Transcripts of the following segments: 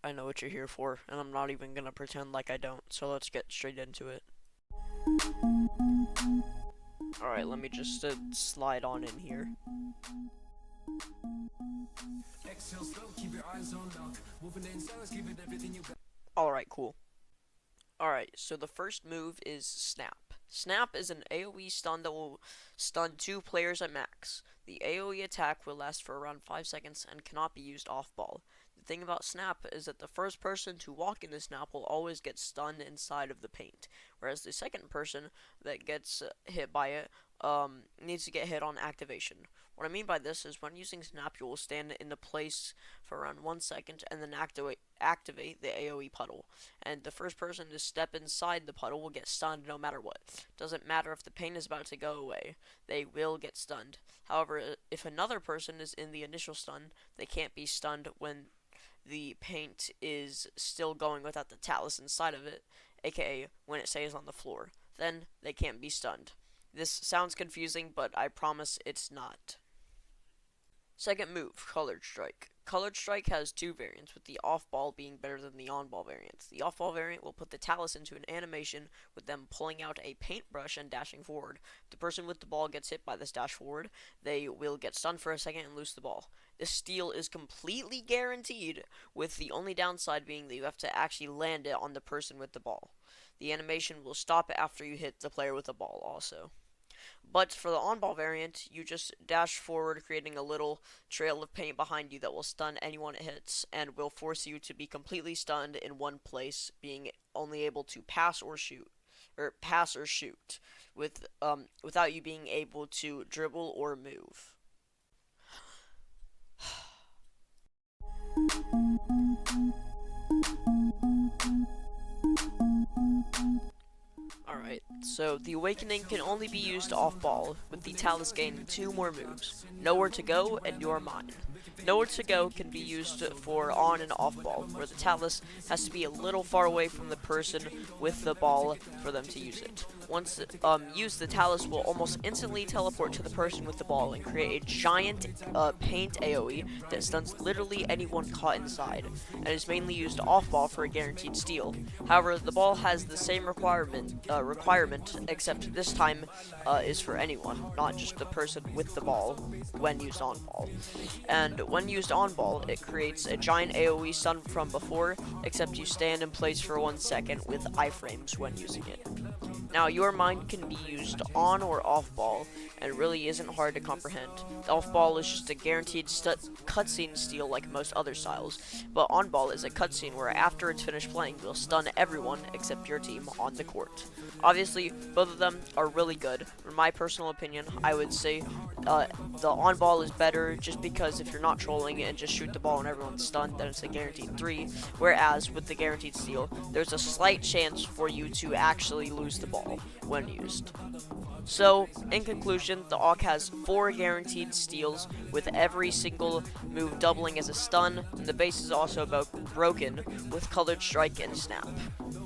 I know what you're here for, and I'm not even gonna pretend like I don't, so let's get straight into it. Alright, let me just slide on in here. Alright, cool. Alright, so the first move is Snap. Snap is an AoE stun that will stun 2 players at max. The AoE attack will last for around 5 seconds and cannot be used off-ball. The thing about Snap is that the first person to walk into Snap will always get stunned inside of the paint, whereas the second person that gets hit by it needs to get hit on activation. What I mean by this is when using Snap, you will stand in the place for around 1 second and then activate the AoE puddle. And the first person to step inside the puddle will get stunned no matter what. Doesn't matter if the pain is about to go away, they will get stunned. However, if another person is in the initial stun, they can't be stunned when the paint is still going without the TATLIS inside of it, aka when it stays on the floor. Then they can't be stunned. This sounds confusing, but I promise it's not. Second move, Colored Strike. Colored Strike has 2 variants, with the off-ball being better than the on-ball variant. The off-ball variant will put the TATLIS into an animation with them pulling out a paintbrush and dashing forward. If the person with the ball gets hit by this dash forward, they will get stunned for a second and lose the ball. This steal is completely guaranteed, with the only downside being that you have to actually land it on the person with the ball. The animation will stop after you hit the player with the ball also. But for the on-ball variant, you just dash forward, creating a little trail of paint behind you that will stun anyone it hits, and will force you to be completely stunned in one place, being only able to pass or shoot, without you being able to dribble or move. Alright, so the Awakening can only be used off-ball, with the TATLIS gaining 2 more moves, Nowhere to Go and You're Mine. Nowhere to Go can be used for on and off-ball, where the TATLIS has to be a little far away from the person with the ball for them to use it. Once used, the TATLIS will almost instantly teleport to the person with the ball and create a giant paint AoE that stuns literally anyone caught inside, and is mainly used off-ball for a guaranteed steal. However, the ball has the same requirement, except this time is for anyone, not just the person with the ball when used on ball. And when used on ball, it creates a giant AoE stun from before, except you stand in place for 1 second with iframes when using it. Now, Your Mind can be used on or off ball, and really isn't hard to comprehend. The off ball is just a guaranteed cutscene steal like most other styles, but on ball is a cutscene where after it's finished playing, you'll stun everyone except your team on the court. Obviously, both of them are really good. In my personal opinion, I would say the on ball is better, just because if you're not trolling and just shoot the ball and everyone's stunned, then it's a guaranteed 3, whereas with the guaranteed steal, there's a slight chance for you to actually lose the ball when used. So, in conclusion, the AWK has 4 guaranteed steals, with every single move doubling as a stun, and the base is also broken with Colored Strike and Snap.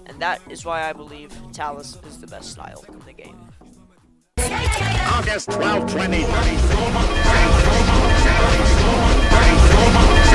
And that is why I believe TATLIS is the best style in the game. August 12, 2036.